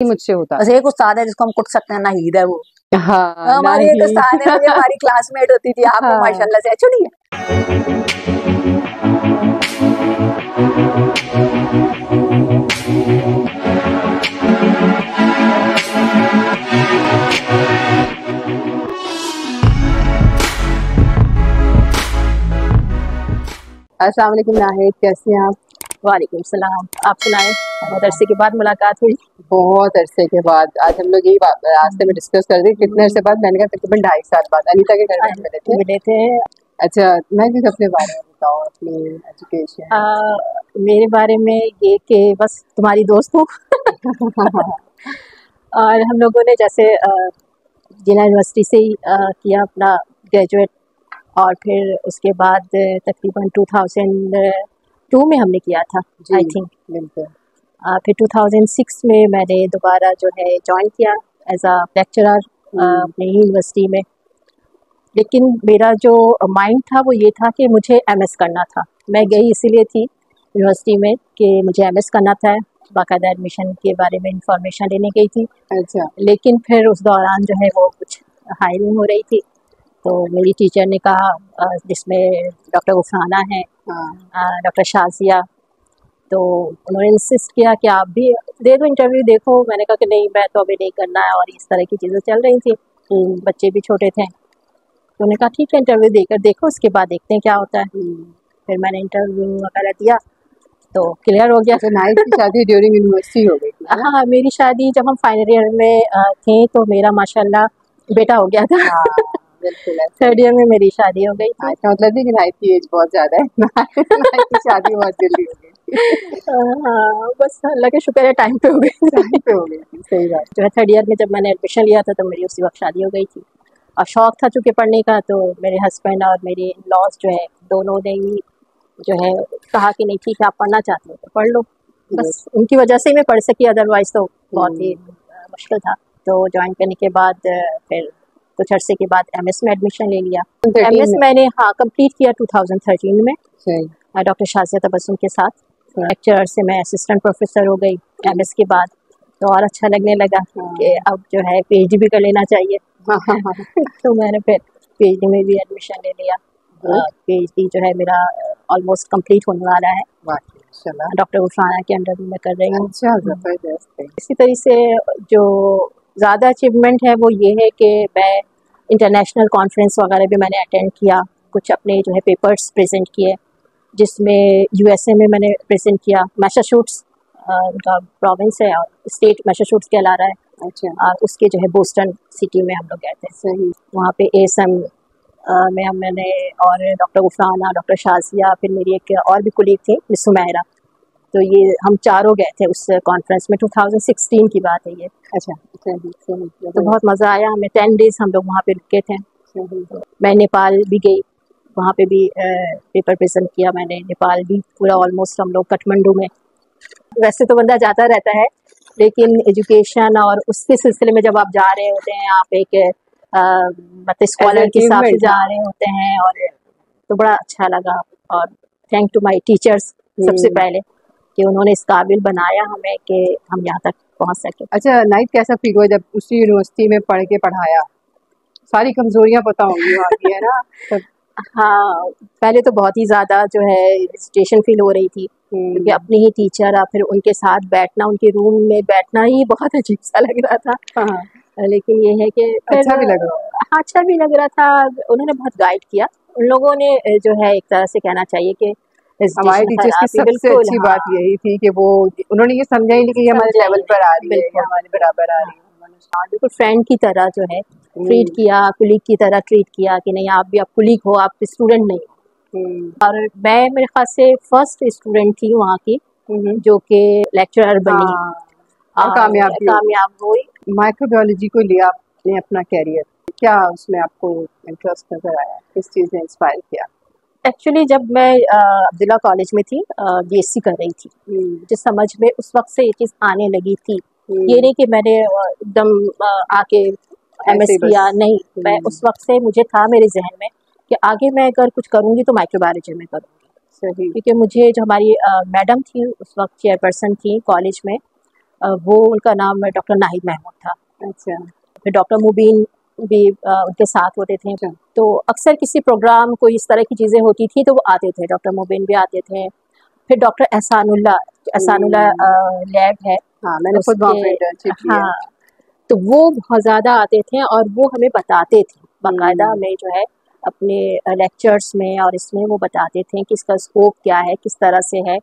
मुझसे होता बस एक उस्ताद है जिसको हम कुट सकते हैं, ना हीद है वो। हाँ, हमारी एक उस्ताद है, वो हमारी क्लासमेट होती थी, आपको हाँ। माशाल्लाह से अच्छी है। अस्सलाम वालेकुम नाहिद, कैसी हैं आप? वालेकुम सलाम, आप सुनाएं। बहुत अरसे के बाद मुलाकात हुई। बहुत अरसे के बाद आज हम लोग यही बात रास्ते में डिस्कस कर रहे कितने अरसे बाद। मैंने कहा तकरीबन 2.5 साल बाद अनीता के घर में मिले थे। अच्छा, मैं कुछ अपने बारे में बताऊँ, अपनी एजुकेशन। मेरे बारे में ये कि बस तुम्हारी दोस्त हूँ। और हम लोगों ने जैसे जिना यूनिवर्सिटी से ही किया अपना ग्रेजुएट, और फिर उसके बाद तकरीबन 2002 में हमने किया था आई थिंक। बिल्कुल। फिर 2006 में मैंने दोबारा जो है ज्वाइन किया एज अ लेक्चरर अपनी यूनिवर्सिटी में। लेकिन मेरा जो माइंड था वो ये था कि मुझे एमएस करना था। मैं गई इसीलिए थी यूनिवर्सिटी में कि मुझे एमएस करना था, बाकायदा एडमिशन के बारे में इंफॉर्मेशन लेने गई थी। अच्छा। लेकिन फिर उस दौरान जो है वो कुछ हायरिंग हो रही थी, तो मेरी टीचर ने कहा जिसमें डॉक्टर गुफराना है, डॉक्टर शाजिया, तो उन्होंने इंसिस्ट किया कि आप भी दे दो इंटरव्यू, देखो। मैंने कहा कि नहीं, मैं तो अभी नहीं करना है, और इस तरह की चीज़ें चल रही थी, बच्चे भी छोटे थे। तो उन्होंने कहा ठीक है, इंटरव्यू देकर देखो, उसके बाद देखते हैं क्या होता है। फिर मैंने इंटरव्यू वगैरह दिया तो क्लियर हो गया। तो नाइट की शादी ड्यूरिंग यूनिवर्सिटी हो गई थी? हाँ, मेरी शादी जब हम फाइनल ईयर में थे तो मेरा माशाल्लाह बेटा हो गया था। बिल्कुल। थर्ड ईयर में मेरी शादी हो गई थी। अच्छा, मतलब कि नाइट की एज बहुत ज़्यादा है। नाइट की शादी बहुत जल्दी हो गई। हाँ, बस अल्लाह का शुक्र है टाइम पे हो गई। टाइम पे हो गई थी, सही बात। जो है थर्ड ईयर में जब मैंने एडमिशन लिया था तो मेरी उसी वक्त शादी हो गई थी, और शौक था चूँकि पढ़ने का, तो मेरे हस्बैंड और मेरे लॉस जो है दोनों ने ही जो है कहा कि नहीं ठीक है, आप पढ़ना चाहते हो तो पढ़ लो। बस उनकी वजह से ही मैं पढ़ सकी, अदरवाइज़ तो बहुत ही मुश्किल था। तो ज्वाइन करने के बाद फिर कुछ अरसे के बाद एमएस में एडमिशन ले लिया। एमएस मैंने कंप्लीट किया 2013 में डॉक्टर शाजिया तबस्सुम के साथ। लेक्चरर से मैं असिस्टेंट प्रोफेसर हो गई एमएस के बाद, तो और अच्छा लगने लगा कि अब जो है पीएचडी भी कर लेना चाहिए। तो मैंने फिर पीएचडी में भी एडमिशन ले लिया। पीएचडी जो है मेरा ऑलमोस्ट कंप्लीट होने वाला है, डॉक्टर गुफराना के अंडर में कर रही हूँ। इसी तरह से जो ज़्यादा अचीवमेंट है वो ये है कि मैं इंटरनेशनल कॉन्फ्रेंस वगैरह भी मैंने अटेंड किया, कुछ अपने जो है पेपर्स प्रेजेंट किए, जिसमें यूएसए में मैंने प्रेजेंट किया। मैसाचुसेट्स उनका प्रोविंस है और स्टेट मैसाचुसेट्स कहला रहा है। अच्छा। और उसके जो है बोस्टन सिटी में हम लोग गए थे। सही। वहाँ पे एएसएम में मैंने और डॉक्टर गुफराना, डॉक्टर शाजिया, फिर मेरी एक और भी कुलीग थी मिस सुमैरा, तो ये हम चारों गए थे उस कॉन्फ्रेंस में। 2016 की बात है ये। अच्छा। तो बहुत मज़ा आया हमें। 10 डेज़ हम लोग वहाँ पे रुके थे। मैं नेपाल भी गई, वहाँ पे भी पेपर प्रेजेंट किया मैंने। नेपाल भी पूरा ऑलमोस्ट हम लोग काठमांडू में। वैसे तो बंदा जाता रहता है, लेकिन एजुकेशन और उसके सिलसिले में जब आप जा रहे होते हैं, आप एक मतलब स्कॉलर के हिसाब से जा रहे होते हैं, और तो बड़ा अच्छा लगा। और थैंक टू माय टीचर्स सबसे पहले कि उन्होंने इस काबिल बनाया हमें कि हम यहाँ तक पहुँच सके। अच्छा नाइट, कैसा फील हुआ जब उसी यूनिवर्सिटी में पढ़ के पढ़ाया? सारी कमजोरियाँ पता होंगी वहाँ की, है ना? हाँ, पहले तो बहुत ही ज़्यादा जो है हेजिटेशन फील हो रही थी, क्योंकि अपने ही टीचर और फिर उनके साथ बैठना, उनके रूम में बैठना ही बहुत अजीब सा लग रहा था। लेकिन ये है कि अच्छा भी लग रहा था। हाँ, अच्छा भी लग रहा था। उन्होंने बहुत गाइड किया। उन लोगों ने जो है एक तरह से कहना चाहिए कि हमारे टीचर्स की सबसे अच्छी बात यही थी कि वो उन्होंने ये समझा ही नहीं कि ये हमारे लेवल पर आ रही है, हमारे बराबर आ रही है। बिल्कुल फ्रेंड की तरह जो है ट्रीट किया, कुलीग की तरह ट्रीट किया कि नहीं, आप भी आप कुलीग हो, आप स्टूडेंट नहीं हो। और मैं मेरे ख्याल से फर्स्ट स्टूडेंट थी वहाँ की जो कि लेक्चरर बनी और कामयाब हुई। माइक्रोबायोलॉजी को लिया आपने अपना कैरियर, क्या उसमें आपको इंटरेस्ट नजर आया, किस चीज़ ने इंस्पायर किया? एक्चुअली जब मैं अब्दुल्ला कॉलेज में थी, बीएससी कर रही थी, मुझे समझ में उस वक्त से ये चीज़ आने लगी थी। ये नहीं कि मैंने एकदम आके एमएस किया, नहीं। मैं उस वक्त से मुझे था मेरे जहन में कि आगे मैं अगर कुछ करूँगी तो माइक्रोबायोलॉजी में करूँगी। क्योंकि मुझे जो हमारी मैडम थी उस वक्त चेयरपर्सन थी कॉलेज में, वो उनका नाम डॉक्टर नाहिद महमूद था। अच्छा। फिर डॉक्टर मुबीन भी उनके साथ होते थे। अच्छा। तो अक्सर किसी प्रोग्राम कोई इस तरह की चीज़ें होती थी तो वो आते थे, डॉक्टर मुबीन भी आते थे। फिर डॉक्टर एहसानुल्लाह लैब है, हाँ, मैंने खुद वहाँ पे इंटर्नशिप की है। हाँ, तो वो बहुत ज़्यादा आते थे और वो हमें बताते थे बाकायदा, हमें जो है अपने लेक्चर्स में और इसमें वो बताते थे कि इसका स्कोप क्या है, किस तरह से है।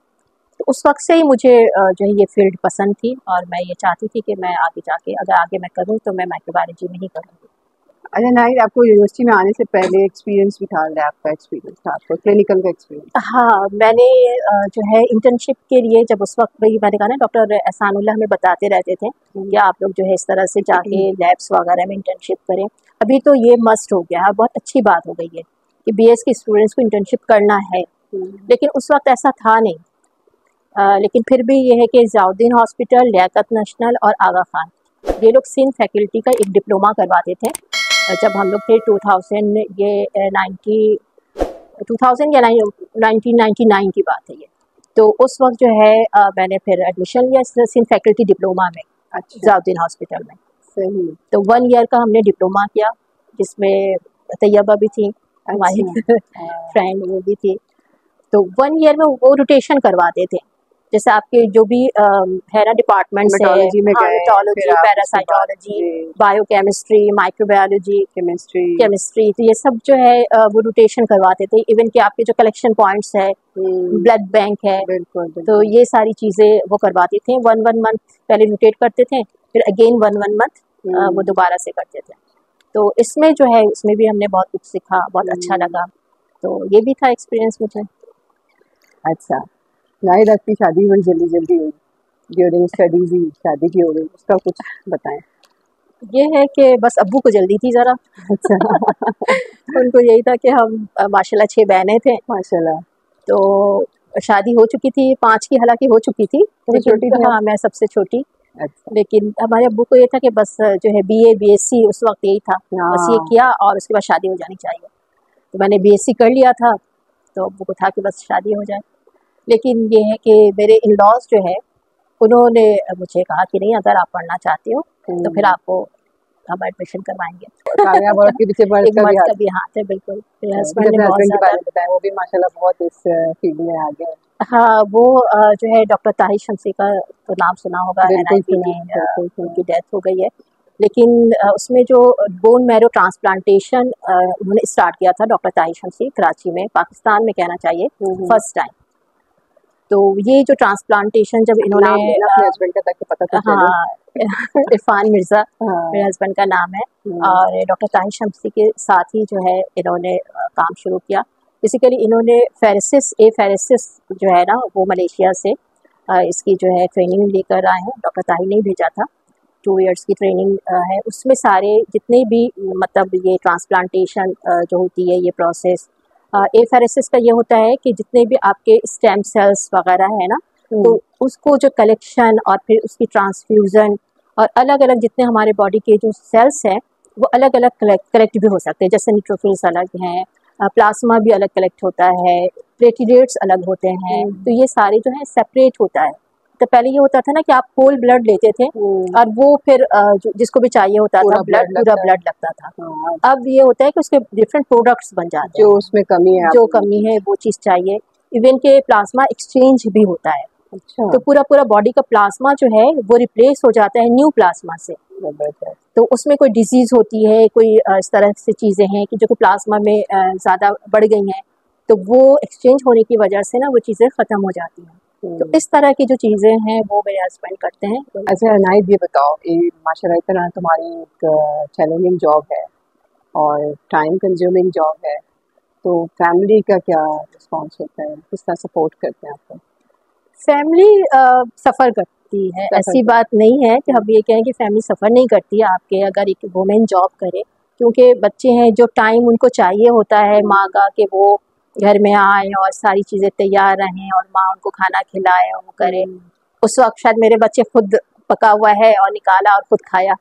तो उस वक्त से ही मुझे जो है ये फील्ड पसंद थी और मैं ये चाहती थी कि मैं आगे जाके अगर आगे मैं करूँ तो मैं माइक्रोबायोलॉजी में ही करूँगी। अच्छा नाहिद, आपको यूनिवर्सिटी में आने से पहले एक्सपीरियंस भी था, लैब का एक्सपीरियंस था आपको, क्लिनिकल का एक्सपीरियंस? हाँ, मैंने जो है इंटर्नशिप के लिए जब उस वक्त वही मैंने कहा ना डॉक्टर एहसानुल्लाह हमें बताते रहते थे कि आप लोग जो है इस तरह से जाके लैब्स वगैरह में इंटर्नशिप करें। अभी तो ये मस्ट हो गया है, बहुत अच्छी बात हो गई है कि बीएस के स्टूडेंट्स को इंटर्नशिप करना है, लेकिन उस वक्त ऐसा था नहीं। लेकिन फिर भी ये है कि ज़ियाउद्दीन हॉस्पिटल, लियाकत नेशनल और आगा खान, ये लोग सिंध फैकल्टी का एक डिप्लोमा करवाते थे। जब हम लोग थे 2000 ये 2000 या 1999 की बात है ये। तो उस वक्त जो है मैंने फिर एडमिशन लिया सिंध फैकल्टी डिप्लोमा में। अच्छा। ज़ियाउद्दीन हॉस्पिटल में। सही। तो 1 ईयर का हमने डिप्लोमा किया, जिसमें तैयबा भी थी हमारी फ्रेंड, वो भी थी। तो 1 ईयर में वो रोटेशन करवाते थे, जैसे आपके जो भी है ना डिपार्टमेंट्स है, मेटोलॉजी, पैरासाइटोलॉजी, बायोकेमिस्ट्री, माइक्रोबायोलॉजी, केमिस्ट्री, तो ये सब जो है वो रोटेशन करवाते थे। इवन कि आपके जो कलेक्शन पॉइंट्स है, ब्लड बैंक है, तो ये सारी चीज़ें वो करवाते थे। 1 मंथ पहले रोटेट करते थे, फिर अगेन 1 मंथ वो दोबारा से करते थे। तो इसमें जो है इसमें भी हमने बहुत कुछ सीखा, बहुत अच्छा लगा। तो ये भी था एक्सपीरियंस मुझे। अच्छा, नाहिद आपकी शादी बड़ी जल्दी जल्दी हुई, ड्यूरिंग स्टडीज ही शादी की हो गई, उसका कुछ बताएं। ये है कि बस अब्बू को जल्दी थी ज़रा। अच्छा। उनको यही था कि हम माशाल्लाह 6 बहनें थे माशाल्लाह, तो शादी हो चुकी थी, 5 की हालांकि हो चुकी थी, तो छोटी थी। हाँ, मैं सबसे छोटी। अच्छा। लेकिन हमारे अब्बू को ये था कि बस जो है बीए बीएससी उस वक्त यही था, बस ये किया और उसके बाद शादी हो जानी चाहिए। तो मैंने बीएससी कर लिया था, तो अब्बू को था कि बस शादी हो जाए। लेकिन ये है कि मेरे इन लॉज जो है उन्होंने मुझे कहा कि नहीं, अगर आप पढ़ना चाहते हो तो फिर आपको हम एडमिशन करवाएंगे। कामयाब औरत के पीछे मर्द का भी हाथ है, बिल्कुल। मेरे हस्बैंड ने बहुत ज़्यादा बताया, वो भी माशाल्लाह बहुत इस फील्ड में आ गए। हाँ, वो जो है डॉक्टर ताहिर शमसी का तो नाम सुना होगा, NIP में उनकी डेथ हो गई है। लेकिन उसमें जो बोन मैरो ट्रांसप्लांटेशन उन्होंने स्टार्ट किया था डॉक्टर ताहिर शमसी, कराची में, पाकिस्तान में कहना चाहिए फर्स्ट टाइम। तो ये जो ट्रांसप्लांटेशन जब इन्होंने अपने हस्बैंड का तक पता था। हाँ, इरफान मिर्ज़ा मेरे हस्बैंड का नाम है, और डॉक्टर ताहिर शमसी के साथ ही जो है इन्होंने काम शुरू किया। बेसिकली इन्होंने फेरेसिस जो है ना, वो मलेशिया से इसकी जो है ट्रेनिंग लेकर आए हैं, डॉक्टर ताहिर ने भेजा था। 2 इयर्स की ट्रेनिंग है, उसमें सारे जितने भी मतलब ये ट्रांसप्लांटेशन जो होती है ये प्रोसेस, एफेरेसिस का ये होता है कि जितने भी आपके स्टेम सेल्स वगैरह है ना, तो उसको जो कलेक्शन और फिर उसकी ट्रांसफ्यूज़न और अलग अलग जितने हमारे बॉडी के जो सेल्स हैं वो अलग अलग कलेक्ट भी हो सकते हैं। जैसे न्यूट्रोफिल्स अलग हैं, प्लाज्मा भी अलग कलेक्ट होता है, प्लेटलेट्स अलग होते हैं, तो ये सारे जो है सेपरेट होता है। तो पहले ये होता था ना कि आप होल ब्लड लेते थे और वो फिर जिसको भी चाहिए होता था पूरा ब्लड लगता था। अब ये होता है कि उसके डिफरेंट प्रोडक्ट्स बन जाते हैं, जो उसमें कमी है वो चीज़ चाहिए। इवन के प्लाज्मा एक्सचेंज भी होता है। अच्छा। तो पूरा बॉडी का प्लाज्मा जो है वो रिप्लेस हो जाता है न्यू प्लाज्मा से। तो उसमें कोई डिजीज़ होती है, कोई इस तरह से चीज़ें हैं कि जो प्लाज्मा में ज़्यादा बढ़ गई हैं, तो वो एक्सचेंज होने की वजह से ना वो चीज़ें ख़त्म हो जाती हैं। तो इस तरह की जो चीज़ें हैं वो मेरे हस्बैंड करते हैं। अच्छा नाहिद, ये बताओ, ये माशाल्लाह इतना तुम्हारी एक चैलेंजिंग जॉब है और टाइम कंज्यूमिंग जॉब है, तो फैमिली का क्या रिस्पॉन्स होता है, किस तरह सपोर्ट करते हैं आपको? फैमिली सफ़र करती है, ऐसी बात नहीं है कि हम ये कहें कि फैमिली सफ़र नहीं करती है आपके, अगर एक वुमेन जॉब करे, क्योंकि बच्चे हैं, जो टाइम उनको चाहिए होता है माँ का कि वो घर में आए और सारी चीज़ें तैयार रहें और माँ उनको खाना खिलाए और वो करे। उस वक्त शायद मेरे बच्चे खुद पका हुआ है और निकाला और खुद खाया।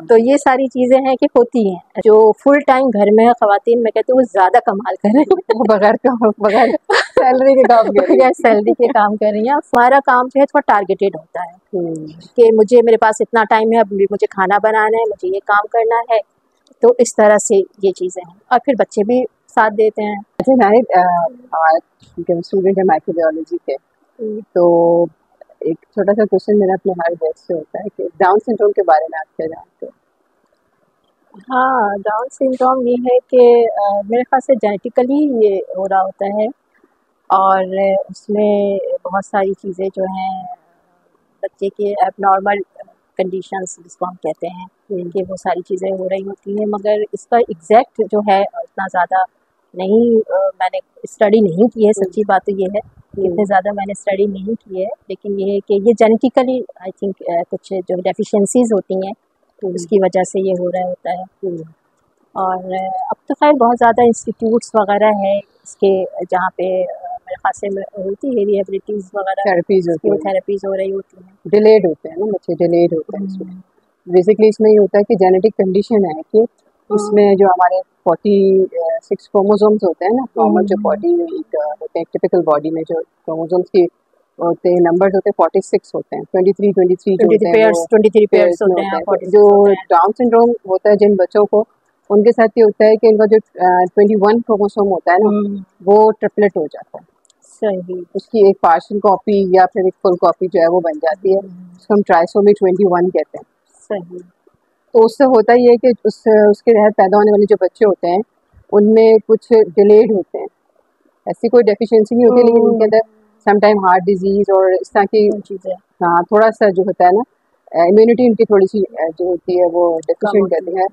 तो ये सारी चीजें हैं कि होती हैं। जो फुल टाइम घर में खवातीन, मैं कहती हूँ, वो ज्यादा कमाल कर रही हैं। बगैर सैलरी के काम कर रही बगैर सैलरी के काम कर रही हैं। हमारा काम जो है थोड़ा टारगेटेड होता है कि मुझे, मेरे पास इतना टाइम है, अब मुझे खाना बनाना है, मुझे ये काम करना है। तो इस तरह से ये चीज़ें हैं और फिर बच्चे भी साथ देते हैं। अच्छा नाहिद, स्टूडेंट है माइक्रोबायोलॉजी के, तो एक छोटा सा क्वेश्चन मेरा अपने हर गेस्ट से होता है कि डाउन सिंड्रोम के बारे में आप क्या जानते हो? हाँ, डाउन सिंड्रोम ये है कि मेरे ख्याल से जेनेटिकली ये हो रहा होता है और उसमें बहुत सारी चीज़ें जो हैं बच्चे के एबनॉर्मल कंडीशंस जिसको हम कहते हैं कि वो सारी चीज़ें हो रही होती हैं, मगर इसका एग्जैक्ट जो है इतना ज़्यादा नहीं मैंने स्टडी नहीं की है। सच्ची बात तो ये है कि इतने ज़्यादा मैंने स्टडी नहीं की है, लेकिन ये है कि ये जेनेटिकली आई थिंक कुछ जो डेफिशिएंसीज होती हैं उसकी वजह से ये हो रहा होता है। और अब तो खैर बहुत ज़्यादा इंस्टीट्यूट्स वगैरह है इसके, जहाँ पे मेरे ख्याल से होती है रिहेबिलिटीज़ वगैरह, थेरेपीज़ हो रही होती हैं। डिलेड होते हैं ना बच्चे, डिलेड होते हैं इसमें। बेसिकली इसमें ये होता है कि जेनेटिक कंडीशन है कि इसमें जो हमारे 46 क्रोमोसोम्स होते हैं ना, नॉर्मल जो बॉडी में होते हैं, टिपिकल बॉडी में जो क्रोमोसोम्स की होते हैं नंबर्स होते हैं 46 होते हैं, 23 जो होते हैं 23 पेयर्स होते हैं। जो डाउन सिंड्रोम होता है जिन बच्चों को, उनके साथ ये होता है कि इनका जो 21 क्रोमोसोम होता है ना, वो ट्रिपलेट हो जाता है। सही। उसकी एक पार्शियल कॉपी या फिर एक फुल कॉपी जो है वो बन जाती है, उसको हम ट्राइसोमी 21 कहते हैं। सही। तो उससे होता ही है कि उसके तहत पैदा होने वाले जो बच्चे होते हैं उनमें कुछ डिलेड होते हैं। ऐसी कोई डेफिशिएंसी नहीं होती, लेकिन उनके अंदर समटाइम हार्ट डिजीज़ और इस तरह की चीज़ें, हाँ, थोड़ा सा जो होता है ना, इम्यूनिटी उनकी थोड़ी सी जो होती है वो डेफिशिएंट कहते हैं।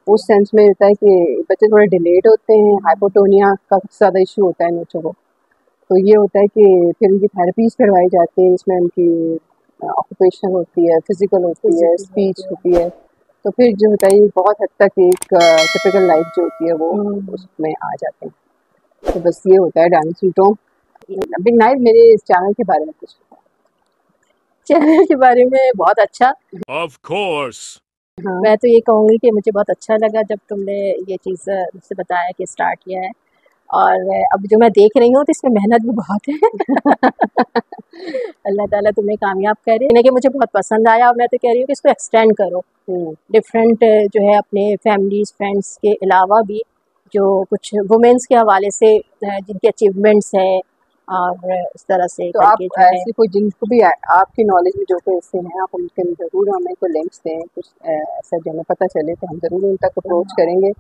उस सेंस में होता है कि बच्चे थोड़े डिलेड होते हैं, हाइपोटोनिया का ज़्यादा इशू होता है इन बच्चों को। तो ये होता है कि फिर उनकी थेरेपीज़ करवाई जाती है, इसमें उनकी ऑक्यूपेशन होती है, फिजिकल होती है, स्पीच होती है। तो फिर जो होता है बहुत हद तक एक टिपिकल लाइफ जो होती है वो उसमें आ जाते हैं। तो बस ये होता है डाउन सिंड्रोम। बिग नाइट, मेरे इस चैनल के बारे में कुछ चैनल के बारे में बहुत अच्छा, ऑफ कोर्स। हाँ। मैं तो ये कहूँगी कि मुझे बहुत अच्छा लगा जब तुमने ये चीज़ मुझसे बताया कि स्टार्ट किया है, और अब जो मैं देख रही हूँ तो इसमें मेहनत भी बहुत है। अल्लाह ताला तुम्हें कामयाब करे। कि मुझे बहुत पसंद आया और मैं तो कह रही हूँ कि इसको एक्सटेंड करो डिफरेंट जो है अपने फैमिलीज फ्रेंड्स के अलावा भी, जो कुछ वुमेंस के हवाले से जिनके अचीवमेंट्स हैं और इस तरह से। तो आप ऐसे कोई जिनको भी आपकी नॉलेज में जो कोई ऐसे हैं, आप उनके ज़रूर हमें कोई लिंक्स दें, कुछ ऐसा जो हमें पता चले तो हम ज़रूर उन तक अप्रोच करेंगे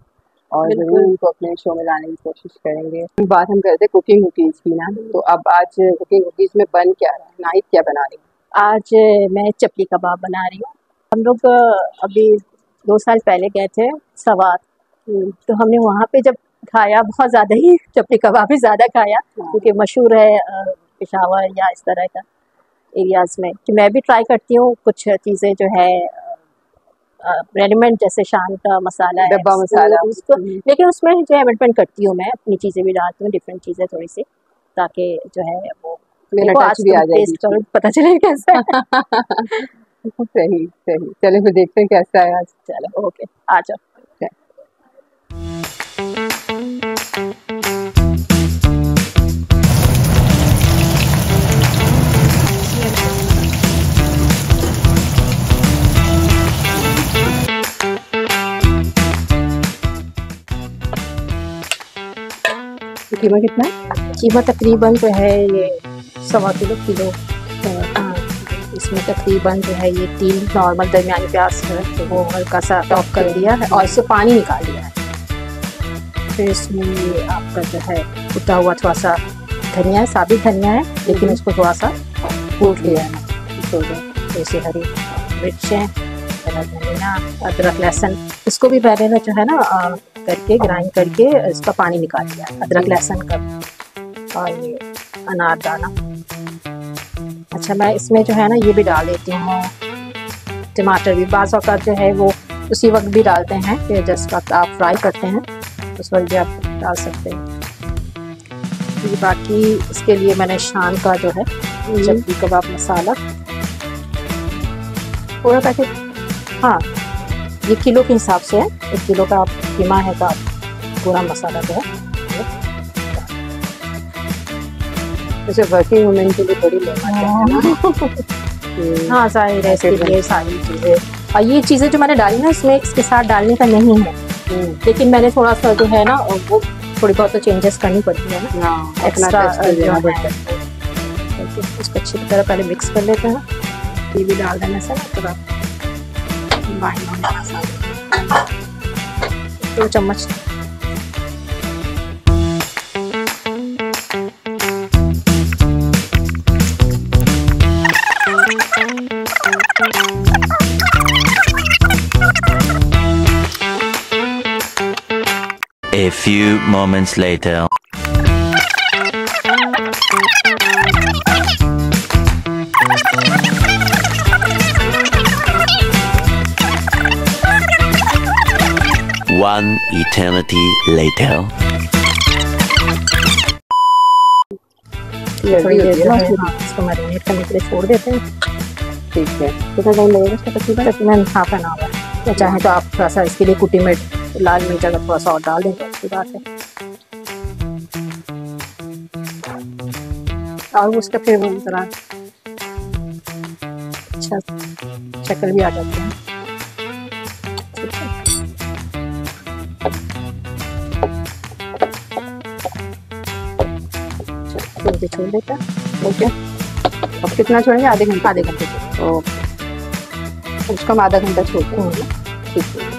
और ज़रूर उनको अपने शो में लाने की कोशिश करेंगे। बात हम करते कुकिंग कुकीज़ की ना, तो अब आज कुकिंग कुकीज़ में बन क्या रहा है? नाहिद क्या बना रही है? आज मैं चपली कबाब बना रही हूँ। हम लोग अभी 2 साल पहले गए थे सवात, तो हमने वहाँ पे जब खाया बहुत ज़्यादा ही चपली कबाब ही ज़्यादा खाया, क्योंकि मशहूर है पेशावर या इस तरह का एरियाज़ में। कि मैं भी ट्राई करती हूँ कुछ चीज़ें जो है रेडीमेड, जैसे शान का मसाला है, डब्बा मसाला उसको, लेकिन उसमें जो है अमेंडमेंट करती हूँ, मैं अपनी चीज़ें भी डालती हूँ, डिफरेंट चीज़ें थोड़ी सी, ताकि जो है वो टच भी आ जाए, पता चले कैसा है। सही सही, चलो फिर देखते हैं कैसा है आज। चलो ओके, आ जाओ। कीमा कितना है? कीमा तकरीबन जो है ये 1.25 किलो। इसमें तकरीबन जो है ये 3 नॉर्मल दरमियानी प्याज है, तो वो हल्का सा टॉप कर दिया है और इससे पानी निकाल लिया है। फिर इसमें ये आपका जो है कुटा हुआ थोड़ा सा धनिया है, साबित धनिया है, लेकिन इसको थोड़ा सा कूट लिया है। जैसे हरी मिर्चें, धनिया, अदरक लहसुन, इसको भी पहले जो है ना करके ग्राइंड करके इसका पानी निकाल लिया, अदरक लहसुन का। और ये अनारदाना। अच्छा, मैं इसमें जो है ना ये भी डाल देती हूँ टमाटर भी, बाज़ औक़ात जो है वो उसी वक्त भी डालते हैं कि जिस वक्त आप फ्राई करते हैं उस वक्त भी आप डाल सकते हैं। ये बाकी इसके लिए मैंने शान का जो है चपली कबाब मसाला पूरा पैकेट, हाँ ये किलो के हिसाब से है, 1 किलो का आप कीमा है तो आप पूरा मसाला जो है। जैसे वर्किंग वुमेन के लिए थोड़ी लेना चाहिए। हाँ सारी रेसिपी, सारी चीज़ें, और ये चीज़ें जो मैंने डाली ना इसमें इसके साथ डालने का नहीं है, लेकिन मैंने थोड़ा सा जो है ना वो थोड़ी बहुत तो चेंजेस करनी पड़ती है ना, एक्स्ट्रा जो है। इसको अच्छी तरह पहले मिक्स कर लेते हैं, ये भी डाल देना सर, तो आप बाइंड हो जाना सारा 2 चम्मच। A few moments later. One eternity later. थोड़ी देर इसको मैरिनेट करने के लिए छोड़ देते हैं। ठीक है, कितना टाइम लगेगा इसका? तकरीबन हाफ एन आवर। तो चाहे तो आप थोड़ा सा इसके लिए कुटी मिर्च, लाल मिर्च अगर थोड़ा सा और डाल दें तो अच्छी बात है। और उसका फिर वो जरा अच्छा शक्ल भी आ जाती है। तो छोड़ देता है। ओके, अब कितना छोड़ेंगे? आधे घंटे? आधे घंटे। ओके, उसको हम आधा घंटा छोड़ते हैं। ठीक है।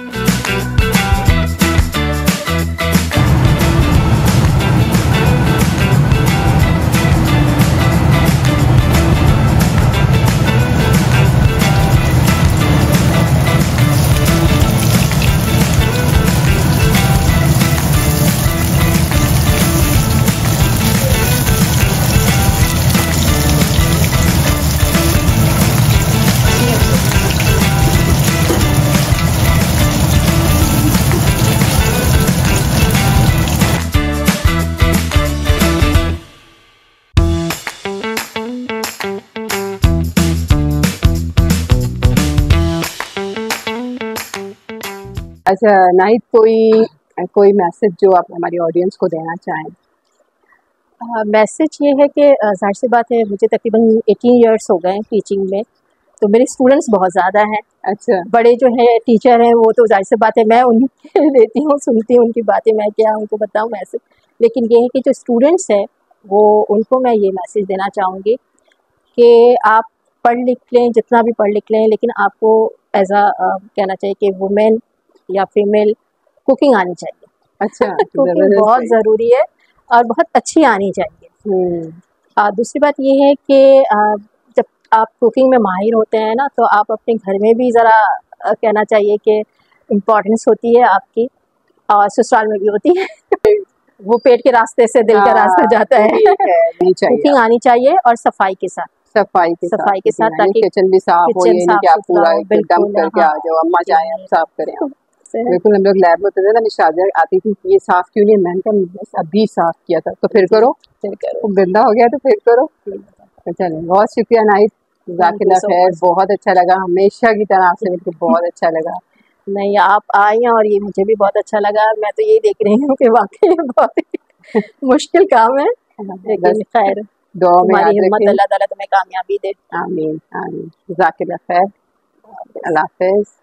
अच्छा नाहिद, कोई मैसेज जो आप हमारी ऑडियंस को देना चाहें? मैसेज ये है कि ज़ाहिर सी बात है, मुझे तकरीबन 18 इयर्स हो गए हैं टीचिंग में, तो मेरे स्टूडेंट्स बहुत ज़्यादा हैं। अच्छा, बड़े जो है टीचर हैं वो तो ज़ाहिर सी बात है मैं उनके लेती हूँ, सुनती हूँ उनकी बातें, मैं क्या उनको बताऊँ मैसेज। लेकिन ये है कि जो स्टूडेंट्स हैं वो उनको मैं ये मैसेज देना चाहूँगी कि आप पढ़ लिख लें, जितना भी पढ़ लिख लें, लेकिन आपको एज आ कहना चाहिए कि वुमेन या फीमेल कुकिंग आनी चाहिए। अच्छा कुकिंग बहुत ज़रूरी है और बहुत अच्छी आनी चाहिए। दूसरी बात ये है कि जब आप कुकिंग में माहिर होते हैं ना, तो आप अपने घर में भी ज़रा कहना चाहिए कि इम्पोर्टेंस होती है आपकी, और ससुराल में भी होती है। वो पेट के रास्ते से दिल का रास्ता जाता है। कुकिंग आनी चाहिए और सफाई के साथ ताकि किचन भी साफ हो, ये नहीं कि आप पूरा एकदम करके आ जाओ, अम्मा जाए आप साफ करें। बिल्कुल, हम लोग लैब में होते थे ना, शादियाँ आती थी, ये साफ क्यों नहीं? मैंने कहा बस अभी साफ किया था, तो फिर करो, गंदा हो गया तो फिर करो। चलिए, बहुत शुक्रिया नाहिद, जज़ाकिल्लाह खैर, बहुत अच्छा लगा, हमेशा की तरह आपसे मिलकर बहुत अच्छा लगा। नहीं, आप आई हैं और ये मुझे भी बहुत अच्छा लगा। मैं तो यही देख रही हूँ कि वाकई बहुत मुश्किल काम है, लेकिन खैर तुम्हारी हिम्मत, अल्लाह ताला तुम्हें कामयाबी दे। आमीन आमीन। जज़ाकिल्लाह खैर, अल्लाह हाफ़िज़।